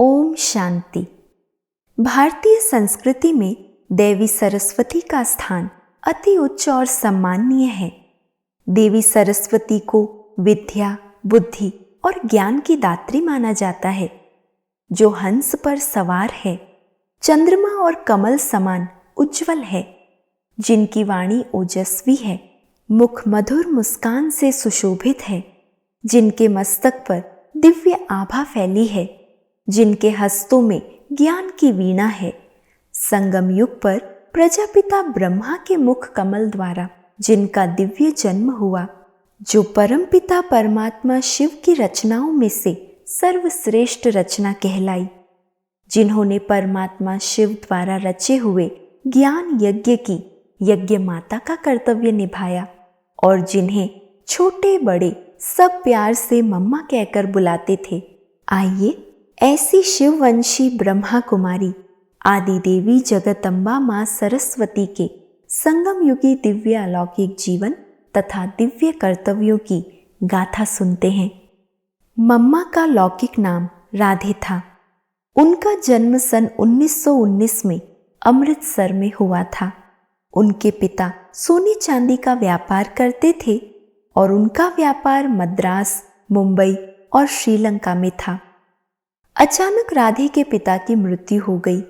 ओम शांति। भारतीय संस्कृति में देवी सरस्वती का स्थान अति उच्च और सम्माननीय है। देवी सरस्वती को विद्या, बुद्धि और ज्ञान की दात्री माना जाता है। जो हंस पर सवार है, चंद्रमा और कमल समान उज्जवल है, जिनकी वाणी ओजस्वी है, मुख मधुर मुस्कान से सुशोभित है, जिनके मस्तक पर दिव्य आभा फैली है, जिनके हस्तों में ज्ञान की वीणा है। संगम युग पर प्रजापिता ब्रह्मा के मुख कमल द्वारा जिनका दिव्य जन्म हुआ, जो परमपिता परमात्मा शिव की रचनाओं में से सर्वश्रेष्ठ रचना कहलाई, जिन्होंने परमात्मा शिव द्वारा रचे हुए ज्ञान यज्ञ की यज्ञ माता का कर्तव्य निभाया और जिन्हें छोटे बड़े सब प्यार से मम्मा कहकर बुलाते थे। आइए ऐसी शिववंशी ब्रह्मा कुमारी आदि देवी जगदम्बा मां सरस्वती के संगम युगी दिव्य अलौकिक जीवन तथा दिव्य कर्तव्यों की गाथा सुनते हैं। मम्मा का लौकिक नाम राधे था। उनका जन्म सन 1919 में अमृतसर में हुआ था। उनके पिता सोने चांदी का व्यापार करते थे और उनका व्यापार मद्रास, मुंबई और श्रीलंका में था। अचानक राधे के पिता की मृत्यु हो गई।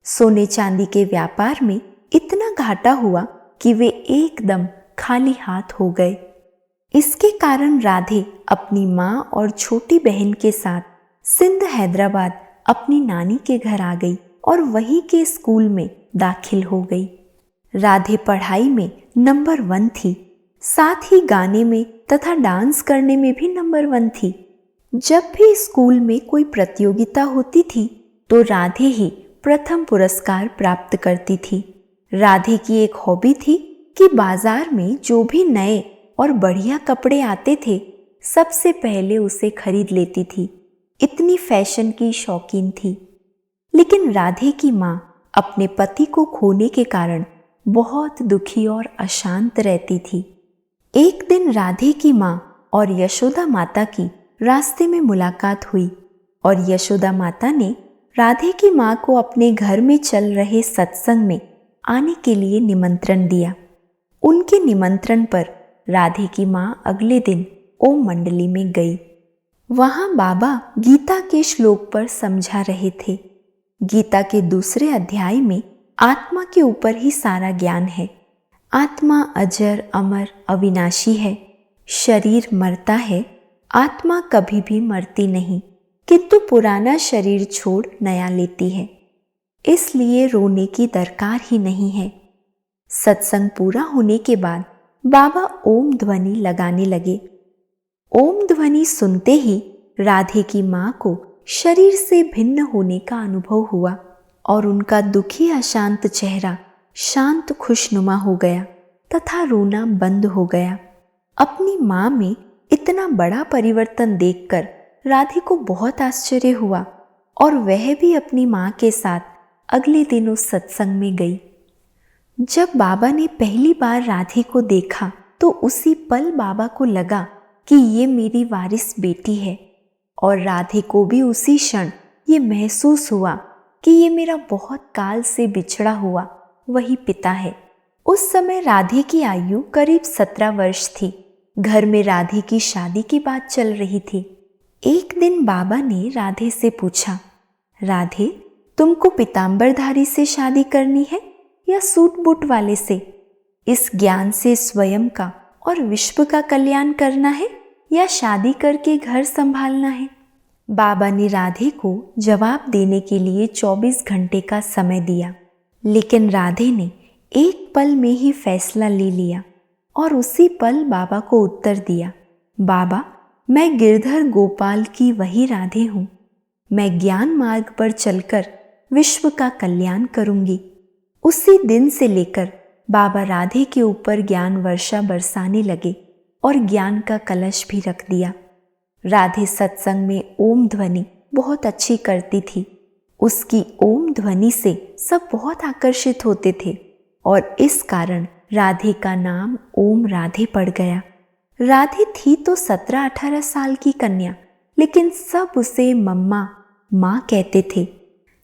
सोने चांदी के व्यापार में इतना घाटा हुआ कि वे एकदम खाली हाथ हो गए। इसके कारण राधे अपनी माँ और छोटी बहन के साथ सिंध हैदराबाद अपनी नानी के घर आ गई और वहीं के स्कूल में दाखिल हो गई। राधे पढ़ाई में नंबर 1 थी, साथ ही गाने में तथा डांस करने में भी नंबर 1 थी। जब भी स्कूल में कोई प्रतियोगिता होती थी तो राधे ही प्रथम पुरस्कार प्राप्त करती थी। राधे की एक हॉबी थी कि बाजार में जो भी नए और बढ़िया कपड़े आते थे सबसे पहले उसे खरीद लेती थी। इतनी फैशन की शौकीन थी। लेकिन राधे की माँ अपने पति को खोने के कारण बहुत दुखी और अशांत रहती थी। एक दिन राधे की माँ और यशोदा माता की रास्ते में मुलाकात हुई और यशोदा माता ने राधे की माँ को अपने घर में चल रहे सत्संग में आने के लिए निमंत्रण दिया। उनके निमंत्रण पर राधे की माँ अगले दिन ओम मंडली में गई। वहाँ बाबा गीता के श्लोक पर समझा रहे थे। गीता के दूसरे अध्याय में आत्मा के ऊपर ही सारा ज्ञान है। आत्मा अजर, अमर, अविनाशी है। शरीर मरता है, आत्मा कभी भी मरती नहीं, किंतु पुराना शरीर छोड़ नया लेती है। इसलिए रोने की दरकार ही नहीं है। सत्संग पूरा होने के बाद बाबा ओम ध्वनि लगाने लगे। ओम ध्वनि सुनते ही राधे की माँ को शरीर से भिन्न होने का अनुभव हुआ और उनका दुखी अशांत चेहरा शांत खुशनुमा हो गया तथा रोना बंद हो गया। अपनी माँ में इतना बड़ा परिवर्तन देखकर राधे को बहुत आश्चर्य हुआ और वह भी अपनी माँ के साथ अगले दिन उस सत्संग में गई। जब बाबा ने पहली बार राधे को देखा तो उसी पल बाबा को लगा कि ये मेरी वारिस बेटी है और राधे को भी उसी क्षण ये महसूस हुआ कि ये मेरा बहुत काल से बिछड़ा हुआ वही पिता है। उस समय राधे की आयु करीब 17 वर्ष थी। घर में राधे की शादी की बात चल रही थी। एक दिन बाबा ने राधे से पूछा, राधे, तुमको पीतांबरधारी से शादी करनी है या सूट बूट वाले से? इस ज्ञान से स्वयं का और विश्व का कल्याण करना है या शादी करके घर संभालना है? बाबा ने राधे को जवाब देने के लिए 24 घंटे का समय दिया, लेकिन राधे ने एक पल में ही फैसला ले लिया और उसी पल बाबा को उत्तर दिया, बाबा, मैं गिरधर गोपाल की वही राधे हूँ। मैं ज्ञान मार्ग पर चलकर विश्व का कल्याण करूंगी। उसी दिन से लेकर बाबा राधे के ऊपर ज्ञान वर्षा बरसाने लगे और ज्ञान का कलश भी रख दिया। राधे सत्संग में ओम ध्वनि बहुत अच्छी करती थी। उसकी ओम ध्वनि से सब बहुत आकर्षित होते थे और इस कारण राधे का नाम ओम राधे पड़ गया। राधे थी तो 17-18 साल की कन्या, लेकिन सब उसे मम्मा माँ कहते थे।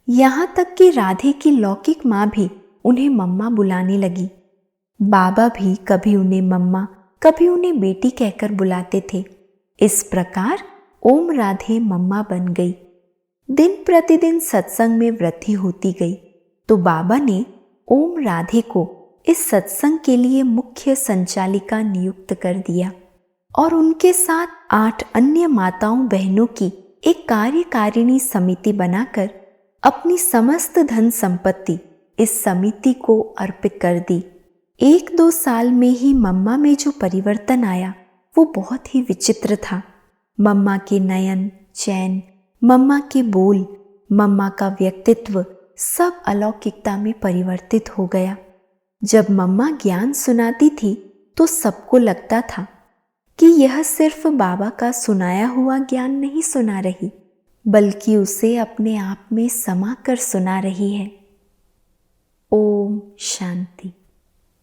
यहाँ तक कि राधे की लौकिक माँ भी उन्हें मम्मा बुलाने लगी। बाबा भी कभी उन्हें मम्मा, कभी उन्हें बेटी कहकर बुलाते थे। इस प्रकार ओम राधे मम्मा बन गई। दिन प्रतिदिन सत्संग में वृद्धि होती गई तो बाबा ने ओम राधे को इस सत्संग के लिए मुख्य संचालिका नियुक्त कर दिया और उनके साथ 8 अन्य माताओं बहनों की एक कार्यकारिणी समिति बनाकर अपनी समस्त धन संपत्ति इस समिति को अर्पित कर दी। 1-2 साल में ही मम्मा में जो परिवर्तन आया वो बहुत ही विचित्र था। मम्मा के नयन, चैन, मम्मा के बोल, मम्मा का व्यक्तित्व सब अलौकिकता में परिवर्तित हो गया। जब मम्मा ज्ञान सुनाती थी तो सबको लगता था कि यह सिर्फ बाबा का सुनाया हुआ ज्ञान नहीं सुना रही, बल्कि उसे अपने आप में समा कर सुना रही है। ओम शांति।